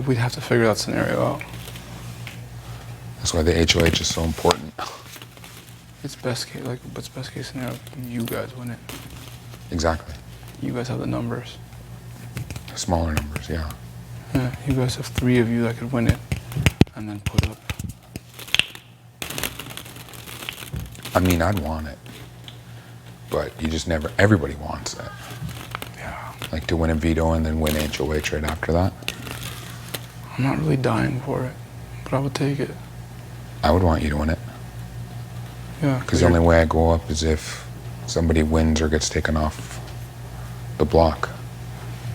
we'd have to figure that scenario out. That's why the HOH is so important. It's best case, what's best case scenario? You guys win it. Exactly. You guys have the numbers. Smaller numbers, yeah. Yeah, you guys have 3 of you that could win it, and then put up. I mean, I'd want it, but you just never. Everybody wants it. Yeah. Like to win a veto and then win HOH right after that. I'm not really dying for it, but I would take it. I would want you to win it. Yeah. Because the only way I go up is if somebody wins or gets taken off the block.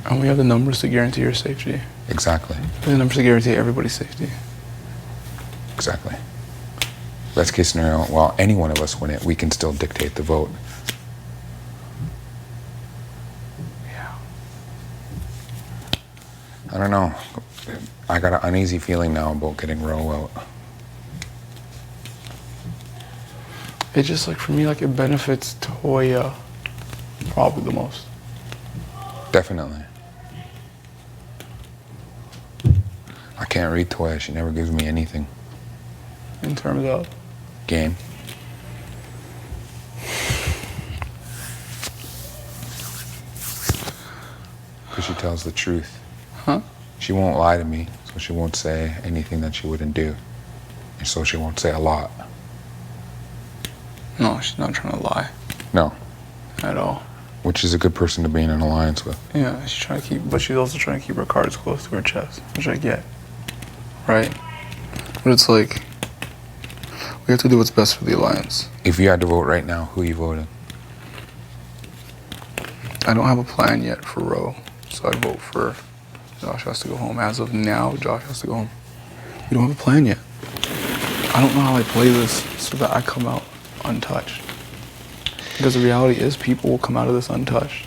And we have the numbers to guarantee your safety. Exactly. We have the numbers to guarantee everybody's safety. Exactly. Best case scenario, while any one of us win it, we can still dictate the vote. Yeah. I don't know. I got an uneasy feeling now about getting Roe out. It's just like, for me, like, it benefits Toya probably the most. Definitely. I can't read Toya. She never gives me anything. In terms of? Game. Because she tells the truth. Huh? She won't lie to me, so she won't say anything that she wouldn't do. And so she won't say a lot. No, she's not trying to lie. No. At all. Which is a good person to be in an alliance with. Yeah, she's trying to keep, but she's also trying to keep her cards close to her chest, which I get. Right? But it's like, we have to do what's best for the alliance. If you had to vote right now, who are you voting? I don't have a plan yet for Roe, so I'd vote for Josh has to go home. As of now, Josh has to go home. We don't have a plan yet. I don't know how I play this so that I come out untouched. Because the reality is people will come out of this untouched.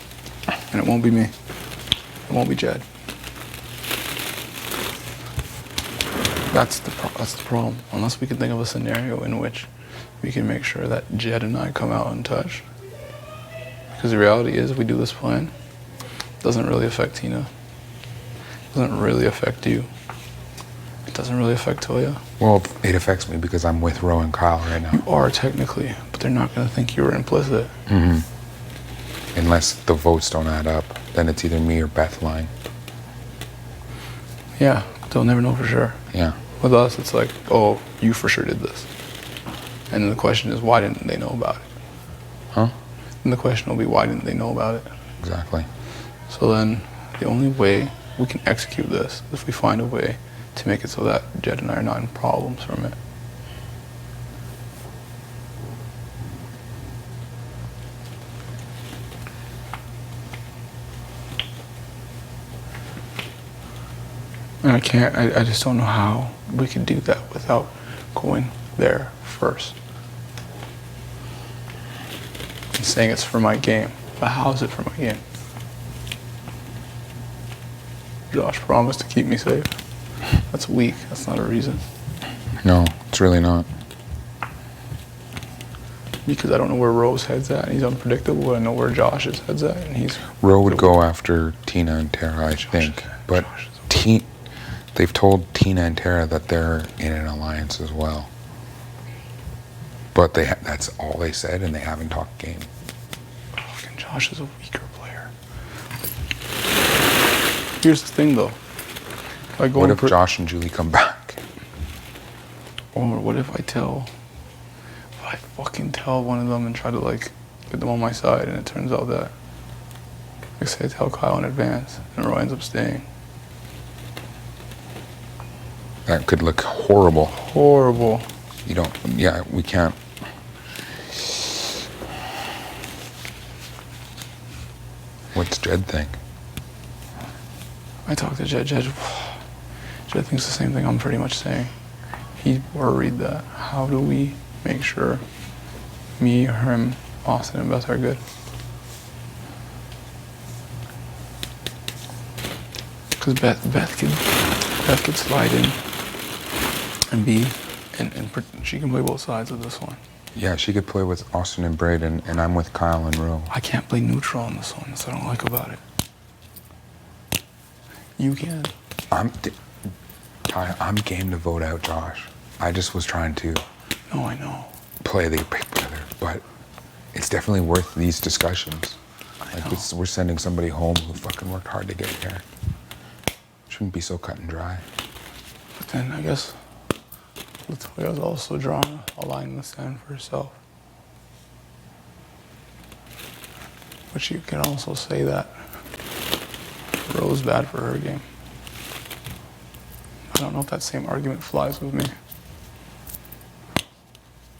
And it won't be me. It won't be Jed. That's the problem. Unless we can think of a scenario in which we can make sure that Jed and I come out untouched. Because the reality is, we do this plan, it doesn't really affect Tina. It doesn't really affect you. It doesn't really affect Toya. Well, it affects me because I'm with Roe and Kyle right now. You are technically, but they're not going to think you were implicit. Mm-hmm. Unless the votes don't add up, then it's either me or Beth lying. Yeah, they'll never know for sure. Yeah. With us, it's like, oh, you for sure did this. And then the question is, why didn't they know about it? Huh? And the question will be, why didn't they know about it? Exactly. So then, the only way we can execute this is if we find a way to make it so that Jed and I are not in problems from it. And I just don't know how we could do that without going there first. And saying it's for my game. But how is it for my game? Josh promised to keep me safe. That's weak. That's not a reason. No, it's really not. Because I don't know where Roe's head's at, and he's unpredictable. I know where Josh's head's at, and he's... Roe would go after Tina and Tara, I think. But they've told Tina and Tara that they're in an alliance as well. But that's all they said, and they haven't talked game. Fucking Josh is a weaker player. Here's the thing, though. What if Josh and Julie come back? Or what if I fucking tell one of them and try to, like, get them on my side, and it turns out that, like, say I tell Kyle in advance, and Roy ends up staying. That could look horrible. Horrible. You don't, yeah, we can't. What's Jed think? I talked to Jed. Jed thinks the same thing I'm pretty much saying. He's worried that how do we make sure me, him, Austin, and Beth are good? Because Beth could slide in and be, and she can play both sides of this one. Yeah, she could play with Austin and Braden, and I'm with Kyle and Roe. I can't play neutral on this one. That's what I don't like about it. You can. I'm game to vote out Josh. I just was trying to No, I know. play the big brother, but it's definitely worth these discussions. I know. We're sending somebody home who fucking worked hard to get here. Shouldn't be so cut and dry. But then I guess Latoya's also drawn a line in the sand for herself. But you can also say that Ro's bad for her game. I don't know if that same argument flies with me.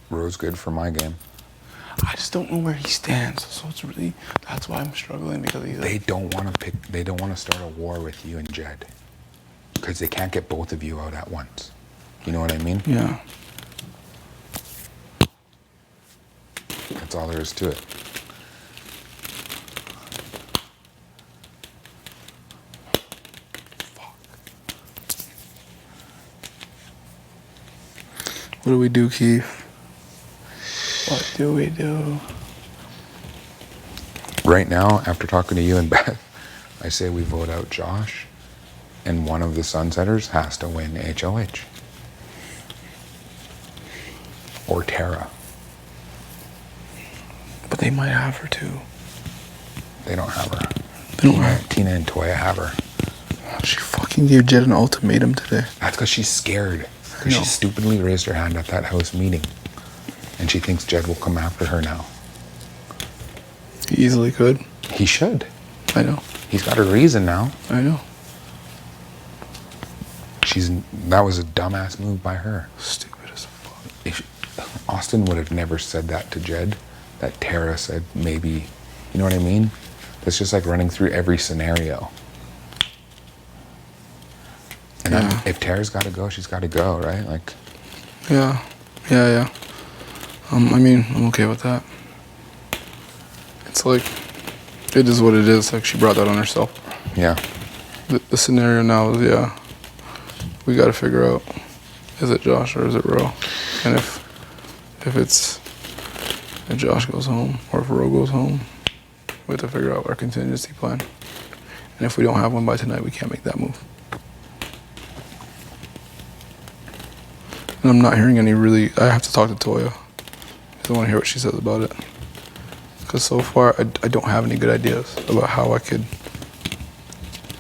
Ro's good for my game. I just don't know where he stands. So it's really, that's why I'm struggling, because he's They don't want to start a war with you and Jed. Because they can't get both of you out at once. You know what I mean? Yeah. That's all there is to it. What do we do, Keith? What do we do? Right now, after talking to you and Beth, I say we vote out Josh, and one of the Sunsetters has to win HOH. Or Tara. But they might have her too. They don't have her. They don't have her. Tina and Toya have her. She fucking gave Jed an ultimatum today. That's because she's scared. Because No. she stupidly raised her hand at that house meeting. And she thinks Jed will come after her now. He easily could. He should. I know. He's got a reason now. I know. That was a dumbass move by her. Stupid as fuck. Austin would have never said that to Jed. That Tara said maybe. You know what I mean? That's just like running through every scenario. And Yeah. if Tara's got to go, she's got to go, right? Like, Yeah. Yeah. I mean, I'm okay with that. It's like, it is what it is. Like, she brought that on herself. yeah. The scenario now is, yeah, we got to figure out, is it Josh or is it Ro? And if Josh goes home or if Ro goes home, we have to figure out our contingency plan. And if we don't have one by tonight, we can't make that move. And I'm not hearing any really, I have to talk to Toya. I want to hear what she says about it. Because so far, I don't have any good ideas about how I could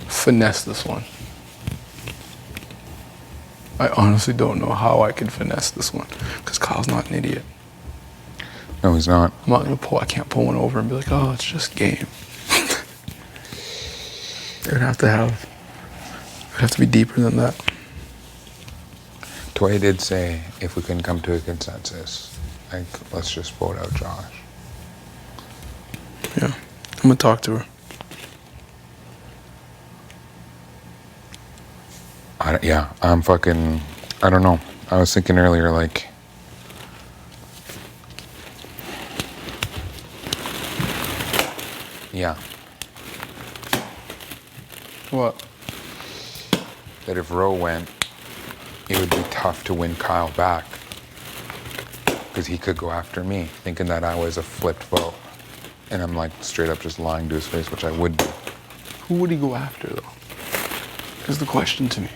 finesse this one. I honestly don't know how I could finesse this one. Because Kyle's not an idiot. No, he's not. I can't pull one over and be like, oh, it's just game. It'd have to be deeper than that. Toya did say if we can come to a consensus, like, let's just vote out Josh. Yeah, I'm gonna talk to her. I don't know. I was thinking earlier, like, yeah, What? that if Ro went, it would be tough to win Kyle back. Because he could go after me, thinking that I was a flipped vote. And I'm like straight up just lying to his face, which I would do. Who would he go after, though? Is the question to me.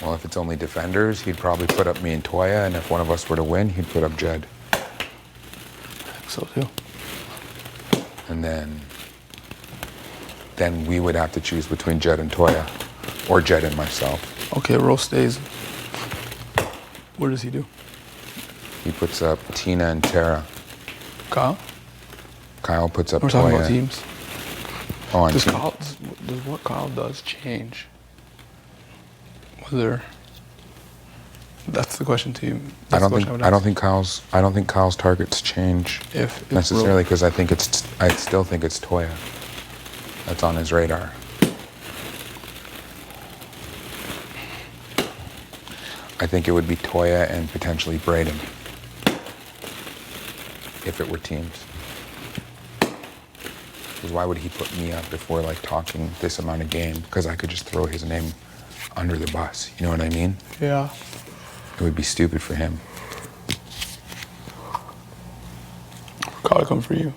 Well, if it's only defenders, he'd probably put up me and Toya, and if one of us were to win, he'd put up Jed. I think so, too. And then we would have to choose between Jed and Toya, or Jed and myself. Okay, Ro stays. What does he do? He puts up Tina and Tara. Kyle? Kyle puts up We're Toya. talking about teams. Oh, and Does what Kyle does change? Whether that's the question to you. I don't think Kyle's targets change if necessarily, because I still think it's Toya that's on his radar. I think it would be Toya and potentially Braden if it were teams. Because why would he put me up if we're like talking this amount of game? Because I could just throw his name under the bus. You know what I mean? Yeah. It would be stupid for him. Kyle to come for you.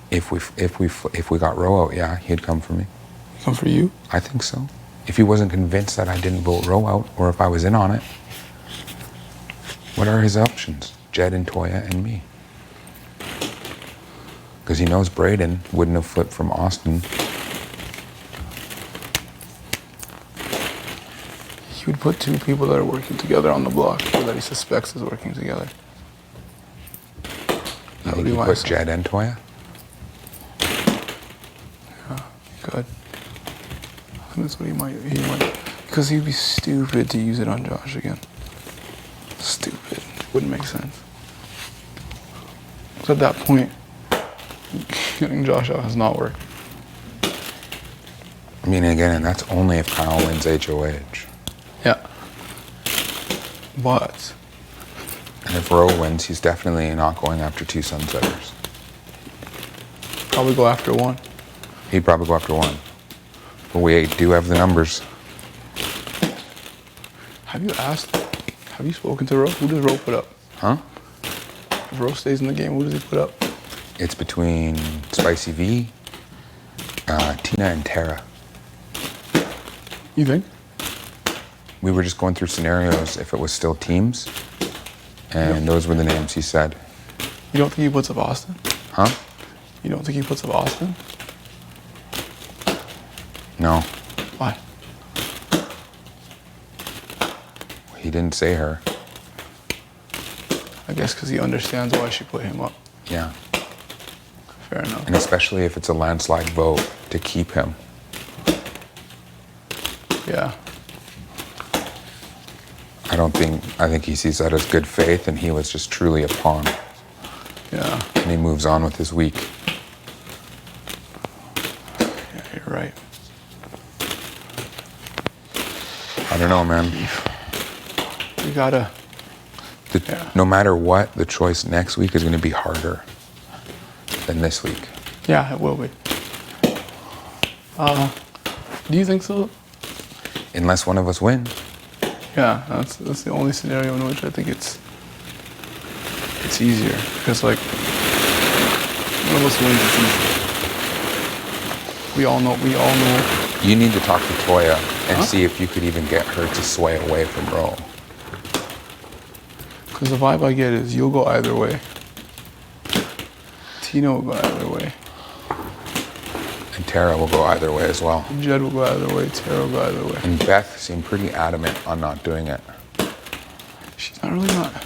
If we got Ro out, yeah, he'd come for me. Come for you? I think so. If he wasn't convinced that I didn't vote Roe out, or if I was in on it, what are his options? Jed and Toya and me. Because he knows Braden wouldn't have flipped from Austin. He would put two people that are working together on the block, or that he suspects is working together. You think he put Jed and Toya? Yeah, good. I think that's what he might. Because he'd be stupid to use it on Josh again. Stupid. Wouldn't make sense. So at that point, getting Josh out has not worked. I mean, again, and that's only if Kyle wins HOH. Yeah. But. And if Roe wins, he's definitely not going after two sunsetters. Probably go after one. He'd probably go after one. But we do have the numbers. Have you spoken to Ro? Who does Ro put up? Huh? If Ro stays in the game, who does he put up? It's between Spicy V, Tina, and Tara. You think? We were just going through scenarios if it was still teams, and those were the names he said. You don't think he puts up Austin? Huh? You don't think he puts up Austin? No. Why? He didn't say her. I guess because he understands why she put him up. Yeah. Fair enough. And especially if it's a landslide vote to keep him. Yeah. I think he sees that as good faith, and he was just truly a pawn. Yeah. And he moves on with his week. Yeah, you're right. I don't know, man. You gotta. No matter what, the choice next week is going to be harder than this week. Yeah, it will be. Do you think so? Unless one of us win. Yeah, that's the only scenario in which I think it's easier, because like one of us wins, it's easy. We all know. You need to talk to Toya and see if you could even get her to sway away from Roe. Because the vibe I get is you'll go either way. Tina will go either way. And Tara will go either way as well. Jed will go either way. Tara will go either way. And Beth seemed pretty adamant on not doing it. She's not really not.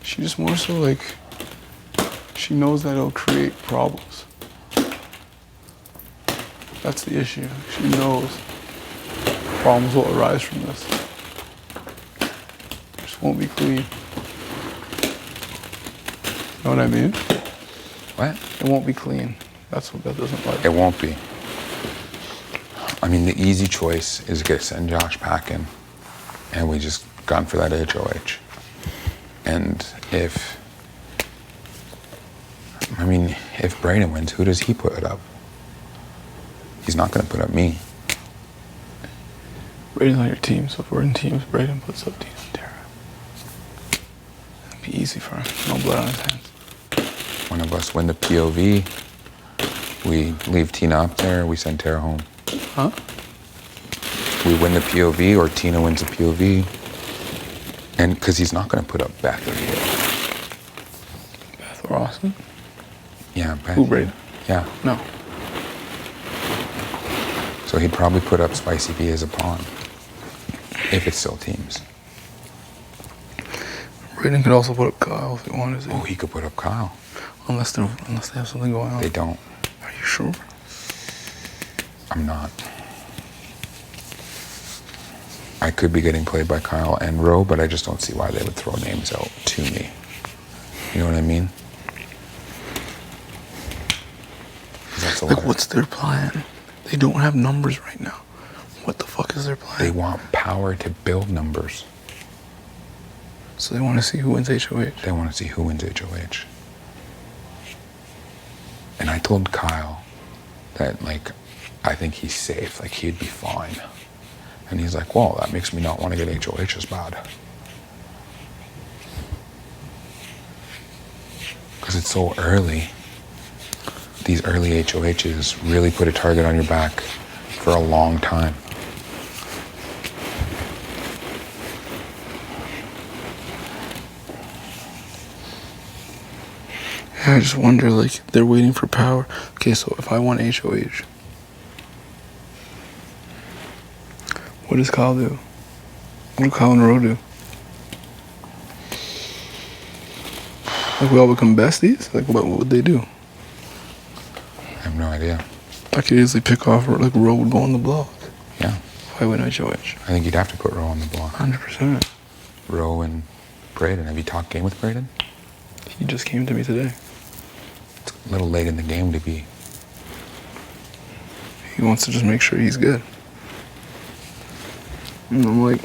She just more so like, she knows that it'll create problems. That's the issue. She knows problems will arise from this. It just won't be clean. Know what I mean? What? It won't be clean. That's what Beth doesn't like. It won't be. I mean, the easy choice is to send Josh packing, and we just gone for that HOH. And if Braden wins, who does he put it up? He's not going to put up me. Braden's on your team, so if we're in teams, Braden puts up Tina and Tara. It'd be easy for him. No blood on his hands. One of us win the POV. We leave Tina up there. We send Tara home. Huh? We win the POV, or Tina wins the POV. And because he's not going to put up Beth or you. Beth or Austin? Yeah, Beth. Who, Braden? Yeah. No. So he'd probably put up Spicy V as a pawn, if it's still teams. Braden could also put up Kyle if he wanted to. Oh, he could put up Kyle. Unless they have something going on. They don't. Are you sure? I'm not. I could be getting played by Kyle and Roe, but I just don't see why they would throw names out to me. You know what I mean? That's a Like, lot. what's their plan? They don't have numbers right now. What the fuck is their plan? They want power to build numbers. So they want to see who wins HOH. They want to see who wins HOH. And I told Kyle that, like, I think he's safe. Like, he'd be fine. And he's like, well, that makes me not want to get HOH as bad. Because it's so early. These early HOHs really put a target on your back. for a long time. Yeah, I just wonder, like, they're waiting for power. Okay, so if I want HOH, what does Kyle do? What do Kyle and Ro do? Like, we all become besties? Like, what would they do? I have no idea. I could easily pick off, like, Ro would go on the block. Yeah. If I win HOH. I think you'd have to put Ro on the block. 100%. Ro and Braden. Have you talked game with Braden? He just came to me today. It's a little late in the game to be. He wants to just make sure he's good. And I'm like,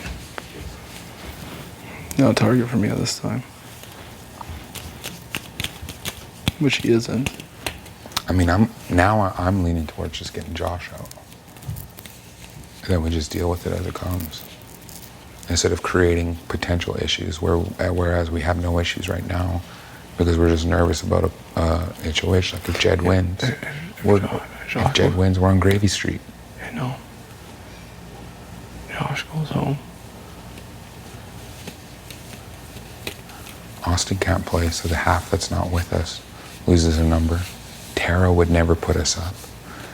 no target for me at this time. Which he isn't. I mean, I'm leaning towards just getting Josh out. And then we just deal with it as it comes. Instead of creating potential issues, whereas we have no issues right now, because we're just nervous about a HOH. Like if Jed wins, if Jed wins, we're on Gravy Street. I know. Josh goes home. Austin can't play, so the half that's not with us loses a number. Tara would never put us up.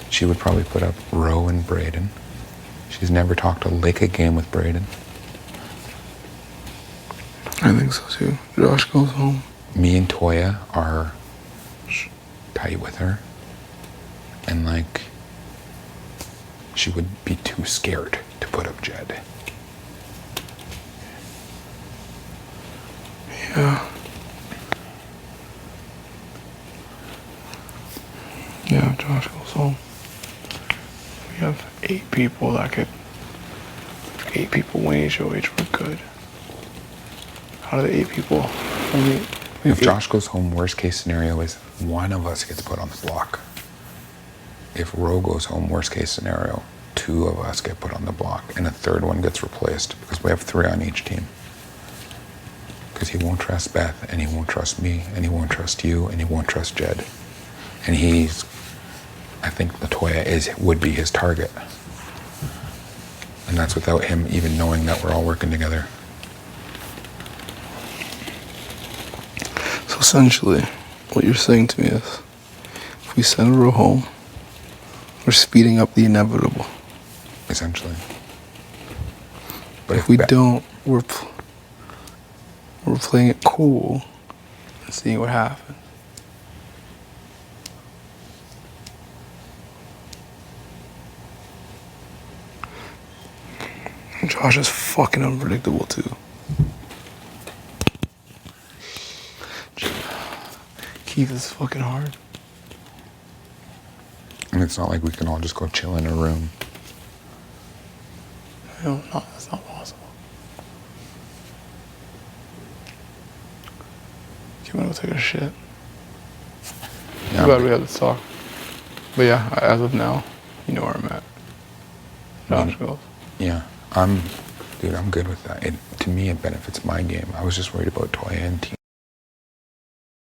She would probably put up Ro and Braden. She's never talked a lick of game with Braden. I think so too. Josh goes home. Me and Toya are tight with her. And like, she would be too scared to put up Jed. Yeah. Yeah, Josh goes home. We have 8 people that could. 8 people win HOH, we're good. Out of the 8 people, only. If Josh goes home, worst case scenario is one of us gets put on the block. If Ro goes home, worst case scenario, 2 of us get put on the block and a third one gets replaced because we have 3 on each team. Because he won't trust Beth, and he won't trust me, and he won't trust you, and he won't trust Jed. And I think Latoya would be his target. And that's without him even knowing that we're all working together. So essentially, what you're saying to me is, if we send Ro home, we're speeding up the inevitable. Essentially. But if we don't, we're playing it cool and seeing what happens. And Josh is fucking unpredictable too. Keith is fucking hard. And it's not like we can all just go chill in a room. No, that's not possible. I'm gonna go take a shit. Yeah, I'm glad we had this talk. But yeah, as of now, you know where I'm at. Josh goes. Yeah, I'm good with that. To me, it benefits my game. I was just worried about Toya and Tina.